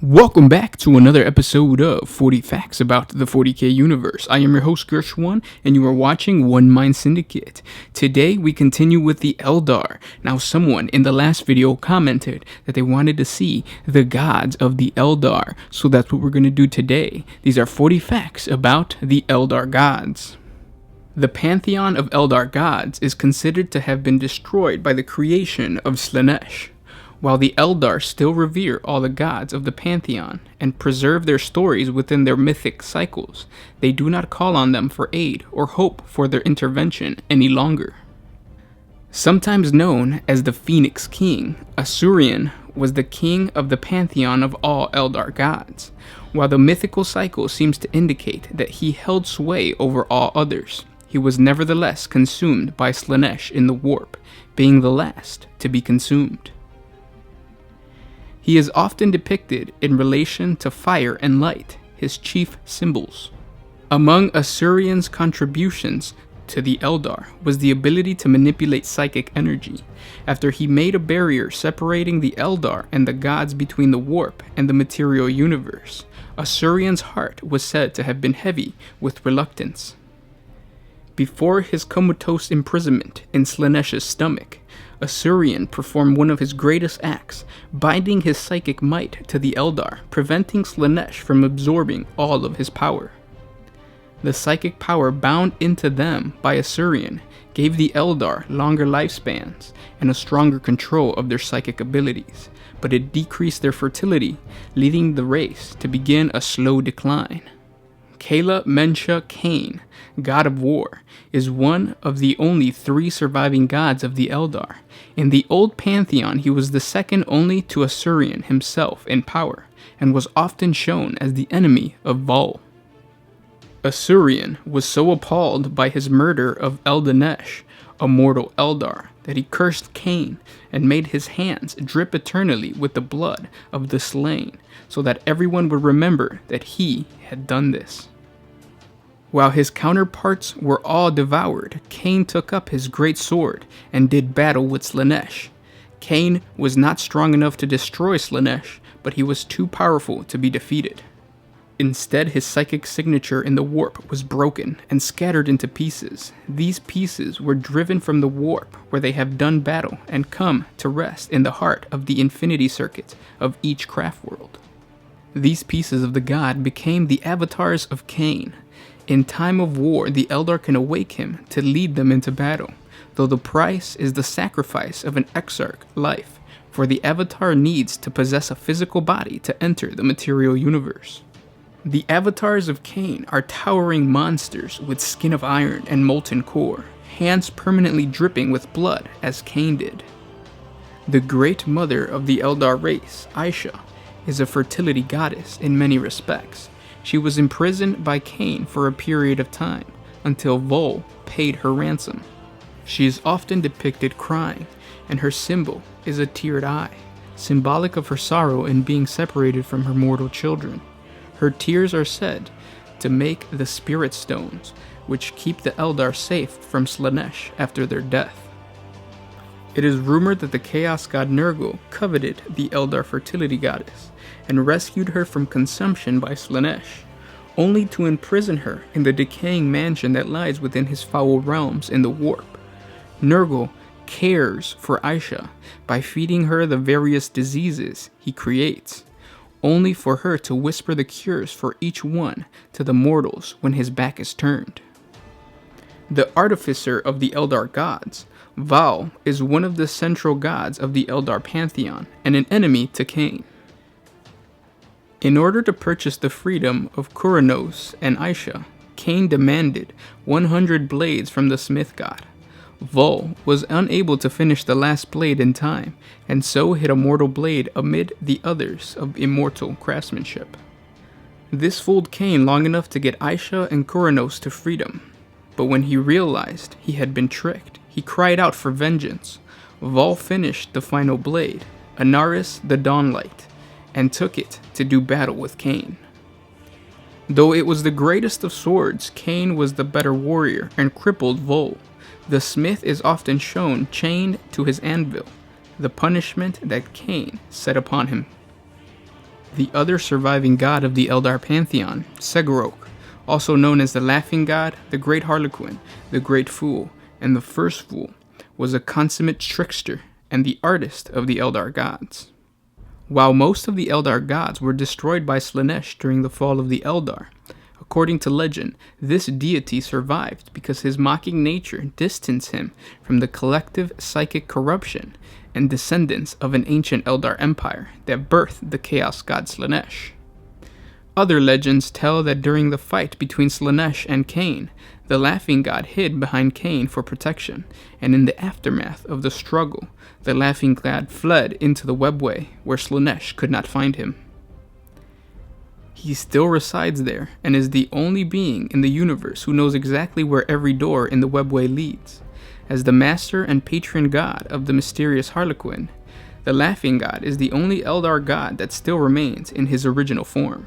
Welcome back to another episode of 40 Facts about the 40K universe. I am your host Gershwan, and you are watching One Mind Syndicate. Today we continue with the Eldar. Now someone in the last video commented that they wanted to see the gods of the Eldar, so that's what we're going to do today. These are 40 facts about the Eldar gods. The pantheon of Eldar gods is considered to have been destroyed by the creation of Slaanesh. While the Eldar still revere all the gods of the pantheon and preserve their stories within their mythic cycles, they do not call on them for aid or hope for their intervention any longer. Sometimes known as the Phoenix King, Asuryan was the king of the pantheon of all Eldar gods, while the mythical cycle seems to indicate that he held sway over all others. He was nevertheless consumed by Slaanesh in the warp, being the last to be consumed. He is often depicted in relation to fire and light, his chief symbols. Among Asuryan's contributions to the Eldar was the ability to manipulate psychic energy. After he made a barrier separating the Eldar and the gods between the warp and the material universe, Asuryan's heart was said to have been heavy with reluctance. Before his comatose imprisonment in Slaanesh's stomach, Asuryan performed one of his greatest acts, binding his psychic might to the Eldar, preventing Slaanesh from absorbing all of his power. The psychic power bound into them by Asuryan gave the Eldar longer lifespans and a stronger control of their psychic abilities, but it decreased their fertility, leading the race to begin a slow decline. Kala Mensha Cain, god of war, is one of the only 3 surviving gods of the Eldar. In the old pantheon, he was the second only to Asuryan himself in power, and was often shown as the enemy of Vol. Asuryan was so appalled by his murder of Eldanesh, a mortal Eldar, that he cursed Cain and made his hands drip eternally with the blood of the slain, so that everyone would remember that he had done this. While his counterparts were all devoured, Cain took up his great sword and did battle with Slaanesh. Cain was not strong enough to destroy Slaanesh, but he was too powerful to be defeated. Instead, his psychic signature in the warp was broken and scattered into pieces. These pieces were driven from the warp, where they have done battle and come to rest in the heart of the infinity circuit of each craft world. These pieces of the god became the avatars of Cain. In time of war, the Eldar can awake him to lead them into battle, though the price is the sacrifice of an exarch life, for the avatar needs to possess a physical body to enter the material universe. The avatars of Cain are towering monsters with skin of iron and molten core, hands permanently dripping with blood as Cain did. The great mother of the Eldar race, Aisha, is a fertility goddess in many respects. She was imprisoned by Cain for a period of time, until Vol paid her ransom. She is often depicted crying, and her symbol is a teared eye, symbolic of her sorrow in being separated from her mortal children. Her tears are said to make the spirit stones, which keep the Eldar safe from Slaanesh after their death. It is rumored that the chaos god Nurgle coveted the Eldar fertility goddess, and rescued her from consumption by Slaanesh, only to imprison her in the decaying mansion that lies within his foul realms in the warp. Nurgle cares for Aisha by feeding her the various diseases he creates, only for her to whisper the cures for each one to the mortals when his back is turned. The artificer of the Eldar gods, Val, is one of the central gods of the Eldar pantheon and an enemy to Cain. In order to purchase the freedom of Kuranos and Aisha, Cain demanded 100 blades from the smith god. Vol was unable to finish the last blade in time, and so hid a mortal blade amid the others of immortal craftsmanship. This fooled Cain long enough to get Aisha and Kuranos to freedom, but when he realized he had been tricked, he cried out for vengeance. Vol finished the final blade, Anaris the Dawnlight, and took it to do battle with Cain. Though it was the greatest of swords, Cain was the better warrior and crippled Vol. The smith is often shown chained to his anvil, the punishment that Cain set upon him. The other surviving god of the Eldar pantheon, Segorok, also known as the Laughing God, the Great Harlequin, the Great Fool, and the First Fool, was a consummate trickster and the artist of the Eldar gods. While most of the Eldar gods were destroyed by Slaanesh during the fall of the Eldar, according to legend, this deity survived because his mocking nature distanced him from the collective psychic corruption and descendants of an ancient Eldar empire that birthed the chaos god Slaanesh. Other legends tell that during the fight between Slaanesh and Cain, the Laughing God hid behind Cain for protection, and in the aftermath of the struggle, the Laughing God fled into the webway where Slaanesh could not find him. He still resides there and is the only being in the universe who knows exactly where every door in the webway leads. As the master and patron god of the mysterious Harlequin, the Laughing God is the only Eldar god that still remains in his original form.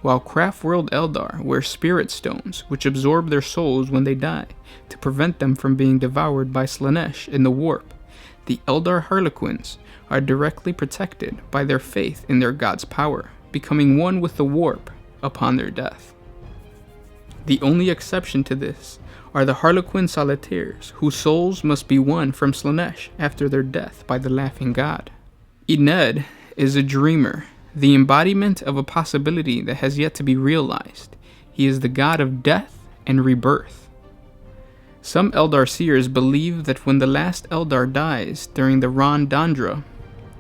While Craftworld Eldar wear spirit stones which absorb their souls when they die to prevent them from being devoured by Slaanesh in the warp, the Eldar Harlequins are directly protected by their faith in their god's power, becoming one with the warp upon their death. The only exception to this are the Harlequin Solitaires, whose souls must be won from Slaanesh after their death by the Laughing God. Ened is a dreamer, the embodiment of a possibility that has yet to be realized. He is the god of death and rebirth. Some Eldar seers believe that when the last Eldar dies during the Ron Dandra,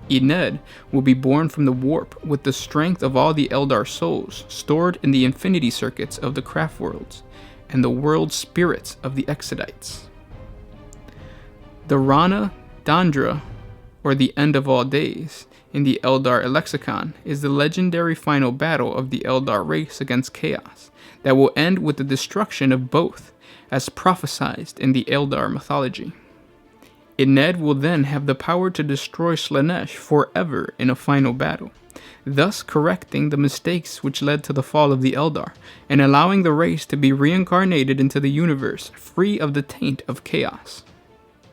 Ened will be born from the warp with the strength of all the Eldar souls stored in the infinity circuits of the craft worlds and the world spirits of the Exodites. The Rana Dandra, or the End of All Days, in the Eldar lexicon, is the legendary final battle of the Eldar race against Chaos that will end with the destruction of both, as prophesied in the Eldar mythology. Ened will then have the power to destroy Slaanesh forever in a final battle, thus correcting the mistakes which led to the fall of the Eldar, and allowing the race to be reincarnated into the universe free of the taint of chaos.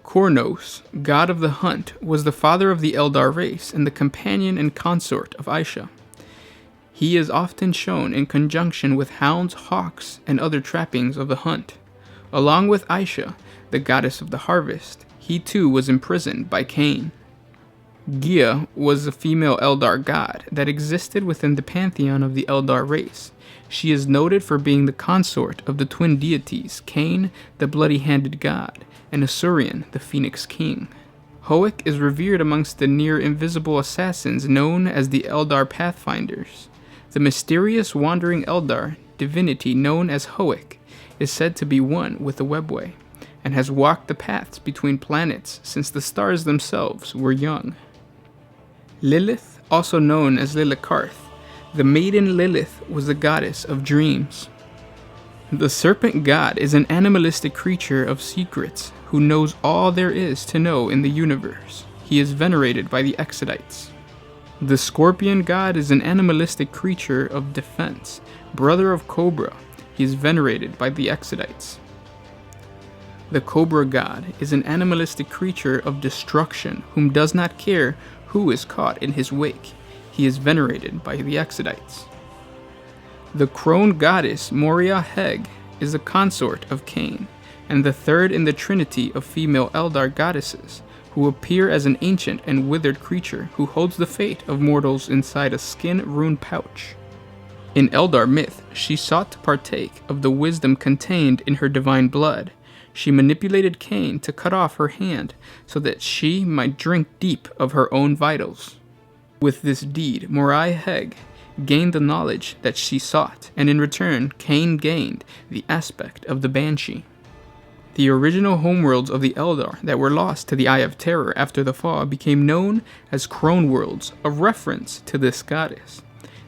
Kornos, god of the hunt, was the father of the Eldar race and the companion and consort of Aisha. He is often shown in conjunction with hounds, hawks, and other trappings of the hunt. Along with Aisha, the goddess of the harvest, he too was imprisoned by Cain. Gia was a female Eldar god that existed within the pantheon of the Eldar race. She is noted for being the consort of the twin deities, Cain, the bloody-handed god, and Asurion, the Phoenix King. Hoek is revered amongst the near-invisible assassins known as the Eldar Pathfinders. The mysterious wandering Eldar divinity known as Hoek is said to be one with the webway, and has walked the paths between planets since the stars themselves were young. Lilith, also known as Lilikarth, the maiden Lilith was the goddess of dreams. The serpent god is an animalistic creature of secrets who knows all there is to know in the universe. He is venerated by the Exodites. The scorpion god is an animalistic creature of defense, brother of Cobra. He is venerated by the Exodites. The cobra god is an animalistic creature of destruction whom does not care who is caught in his wake. He is venerated by the Exodites. The crone goddess Moria Heg is the consort of Cain, and the third in the trinity of female Eldar goddesses, who appear as an ancient and withered creature who holds the fate of mortals inside a skin-ruined pouch. In Eldar myth, she sought to partake of the wisdom contained in her divine blood. She manipulated Cain to cut off her hand so that she might drink deep of her own vitals. With this deed, Morai Heg gained the knowledge that she sought, and in return, Cain gained the aspect of the Banshee. The original homeworlds of the Eldar that were lost to the Eye of Terror after the fall became known as Crone Worlds, a reference to this goddess.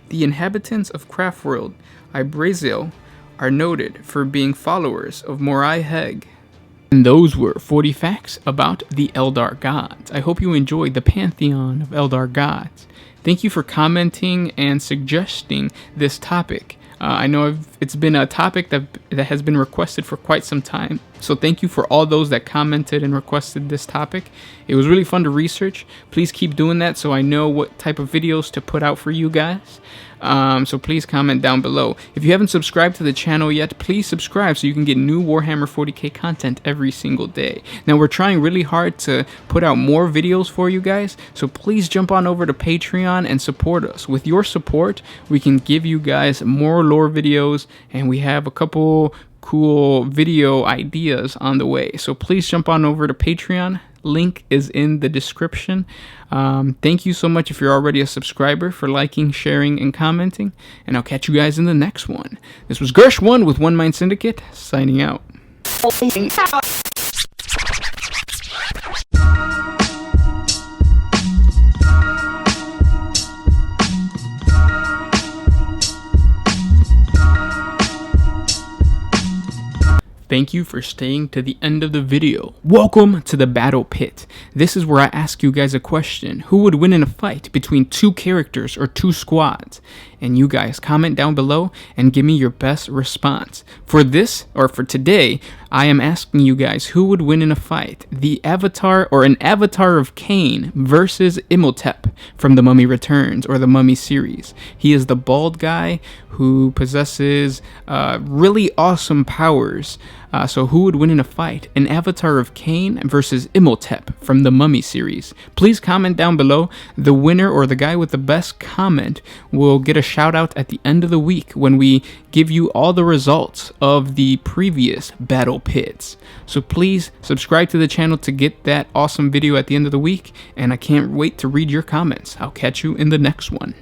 The inhabitants of Craftworld, Ibraziel, are noted for being followers of Morai Heg. And those were 40 facts about the Eldar gods. I hope you enjoyed the pantheon of Eldar gods. Thank you for commenting and suggesting this topic. I know it's been a topic that has been requested for quite some time. So thank you for all those that commented and requested this topic. It was really fun to research. Please keep doing that so I know what type of videos to put out for you guys. So please comment down below. If you haven't subscribed to the channel yet, please subscribe so you can get new Warhammer 40K content every single day. Now we're trying really hard to put out more videos for you guys, so please jump on over to Patreon and support us. With your support, we can give you guys more lore videos, and we have a couple cool video ideas on the way. So please jump on over to Patreon. Link is in the description. Thank you so much if you're already a subscriber for liking, sharing, and commenting. And I'll catch you guys in the next one. This was Gersh1 with One Mind Syndicate, signing out. Thank you for staying to the end of the video. Welcome to the battle pit. This is where I ask you guys a question. Who would win in a fight between two characters or two squads? And you guys comment down below and give me your best response. For this, or for today, I am asking you guys who would win in a fight. The Avatar or an Avatar of Cain versus Imhotep from The Mummy Returns or the Mummy series. He is the bald guy who possesses really awesome powers. So who would win in a fight? An Avatar of Cain versus Imhotep from the Mummy series. Please comment down below. The winner or the guy with the best comment will get a shout out at the end of the week when we give you all the results of the previous battle pits. So please subscribe to the channel to get that awesome video at the end of the week, and I can't wait to read your comments. I'll catch you in the next one.